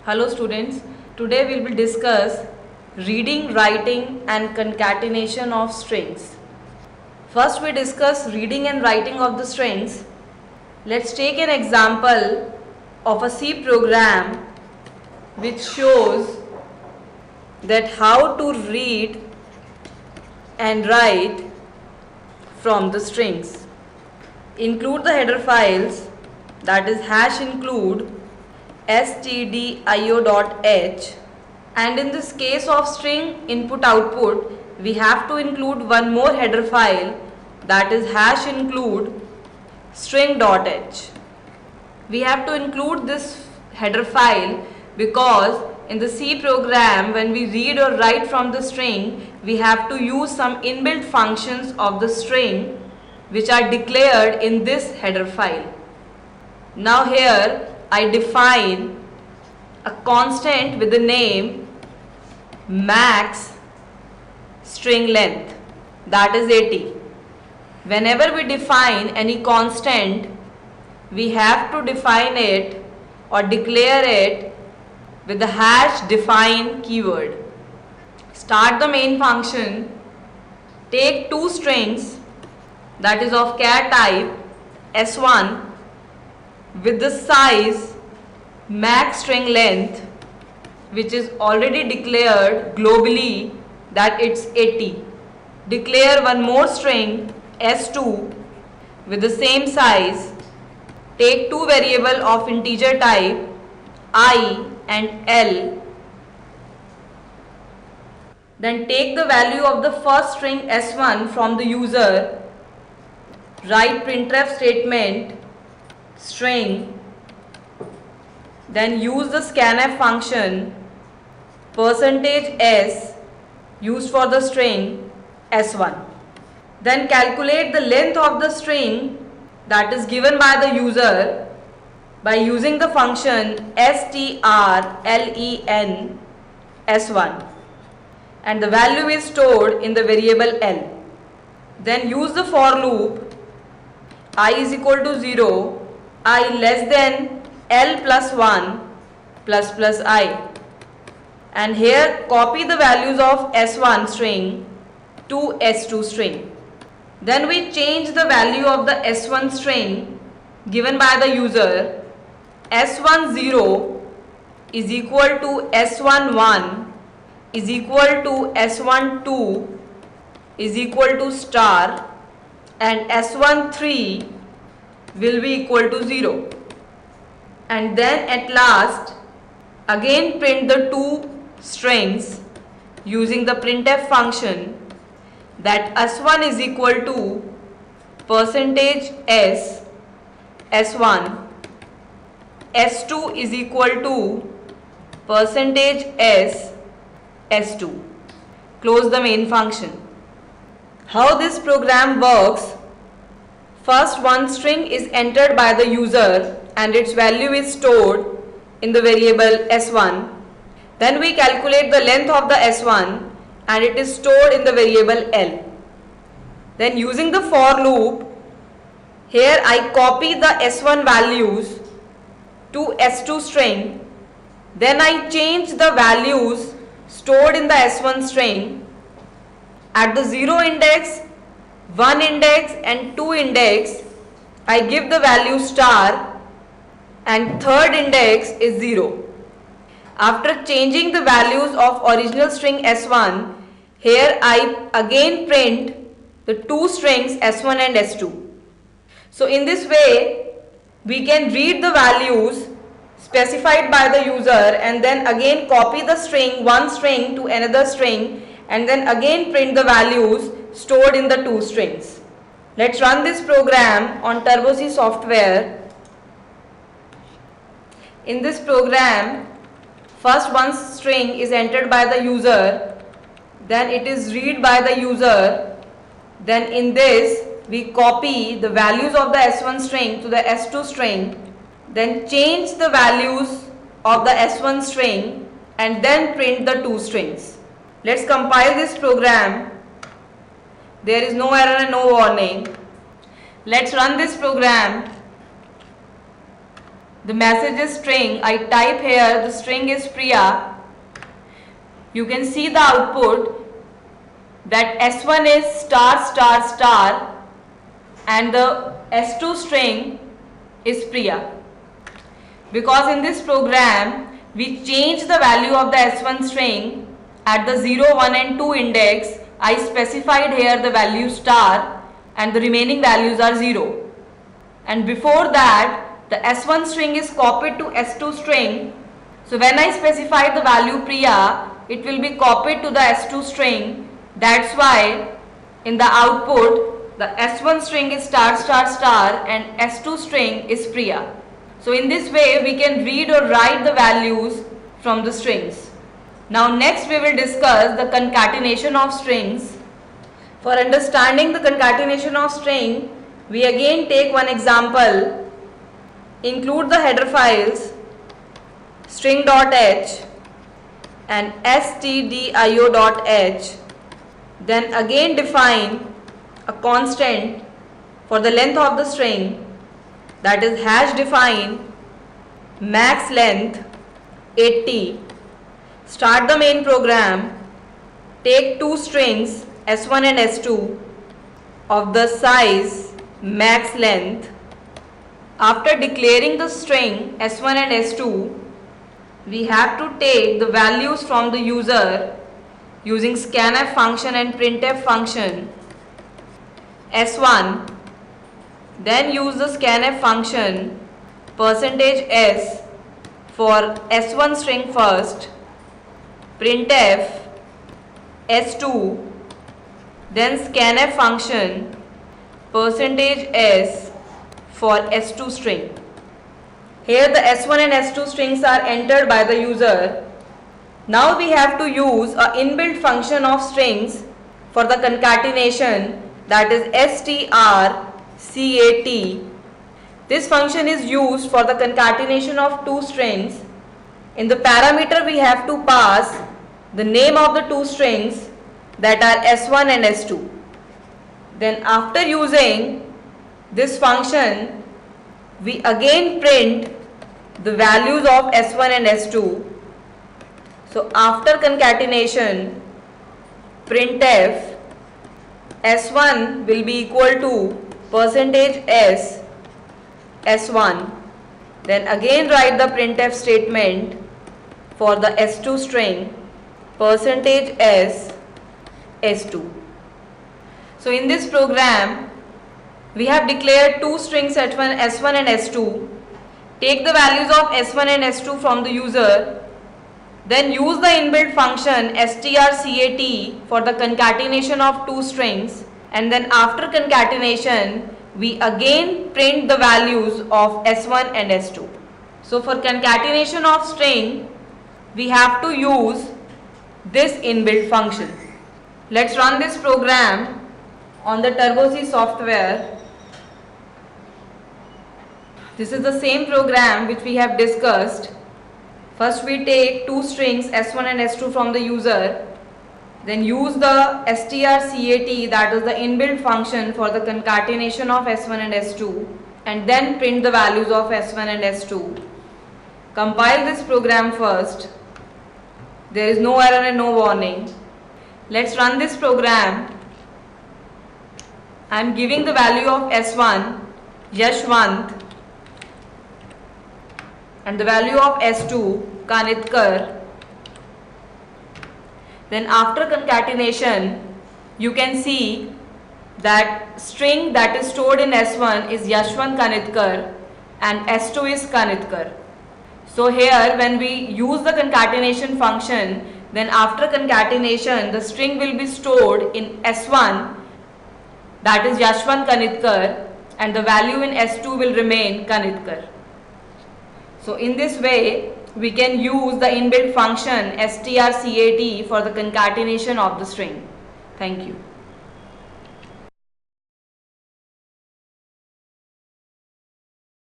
Hello students, today we will discuss reading, writing and concatenation of strings. First we discuss reading and writing of the strings. Let's take an example of a C program which shows that how to read and write from the strings. Include the header files, that is #include stdio.h, and in this case of string input output we have to include one more header file, that is #include string.h. We have to include this header file because in the C program when we read or write from the string we have to use some inbuilt functions of the string which are declared in this header file. Now here I define a constant with the name max string length, that is 80. Whenever we define any constant, we have to define it or declare it with the #define keyword. Start the main function, take two strings that is of char type s1 with the size max string length which is already declared globally that it's 80. Declare one more string s2 with the same size. Take two variables of integer type I and L. Then take the value of the first string s1 from the user. Write printf statement string. Then use the scanf function %s used for the string s1. Then calculate the length of the string that is given by the user by using the function strlen s1, and the value is stored in the variable L. Then use the for loop I is equal to 0, I less than L plus 1 plus plus I, and here copy the values of s1 string to s2 string. Then we change the value of the s1 string given by the user. s10 is equal to s11 is equal to s12 is equal to star, and s13 will be equal to 0. And then at last again print the two strings using the printf function, that s1 is equal to %s s1, s2 is equal to %s s2. Close the main function. How this program works: first one string is entered by the user and its value is stored in the variable s1. Then we calculate the length of the s1 and it is stored in the variable L. Then using the for loop, here I copy the s1 values to s2 string. Then I change the values stored in the s1 string. At the 0 index, 1 index and 2 index, I give the value star, and third index is 0. After changing the values of original string s1, here I again print the two strings s1 and s2. So in this way we can read the values specified by the user and then again copy the string, one string to another string, and then again print the values stored in the two strings. Let's run this program on Turbo C software. In this program, first one string is entered by the user, then it is read by the user. Then in this we copy the values of the s1 string to the s2 string, then change the values of the s1 string and then print the two strings. Let's compile this program. There is no error and no warning. Let's run this program. the message is string. I type here the string is Priya. You can see the output that S1 is star star star and the S2 string is Priya. Because in this program we change the value of the S1 string at the 0, 1 and 2 index. I specified here the value star and the remaining values are 0. And before that the S1 string is copied to S2 string. So when I specify the value Priya, it will be copied to the S2 string. That's why in the output the S1 string is star star star and S2 string is Priya. So in this way we can read or write the values from the strings. Now next we will discuss the concatenation of strings. For understanding the concatenation of string, we again take one example. Include the header files string.h and stdio.h. Then again define a constant for the length of the string, that is hash define max length 80. Start the main program. Take two strings S1 and S2 of the size max length. After declaring the string S1 and S2, we have to take the values from the user using scanf function and printf function. S1, then use the scanf function %s for S1 string first, printf S2, then scanf function %s for S2 string. Here the S1 and S2 strings are entered by the user. Now we have to use a inbuilt function of strings for the concatenation, that is strcat. This function is used for the concatenation of two strings. In the parameter we have to pass the name of the two strings, that are S1 and S2. Then after using this function, we again print the values of S1 and S2. So after concatenation, printf S1 will be equal to %s S1. Then again write the printf statement for the S2 string %s S2. So in this program we have declared two strings S1 and S2. Take the values of S1 and S2 from the user. Then use the inbuilt function strcat for the concatenation of two strings. And then after concatenation, we again print the values of S1 and S2. So for concatenation of string, we have to use this inbuilt function. Let's run this program on the TurboC software. This is the same program which we have discussed. First we take two strings S1 and S2 from the user, then use the strcat, that is the inbuilt function for the concatenation of S1 and S2, and then print the values of S1 and S2. Compile this program first. There is no error and no warning. Let's run this program. I am giving the value of S1 Yashwant and the value of S2 Kanitkar. Then after concatenation, you can see that string that is stored in S1 is Yashwant Kanitkar and S2 is Kanitkar. So here when we use the concatenation function, then after concatenation the string will be stored in S1, that is Yashwant Kanitkar, and the value in S2 will remain Kanitkar. So in this way we can use the inbuilt function strcat for the concatenation of the string. Thank you.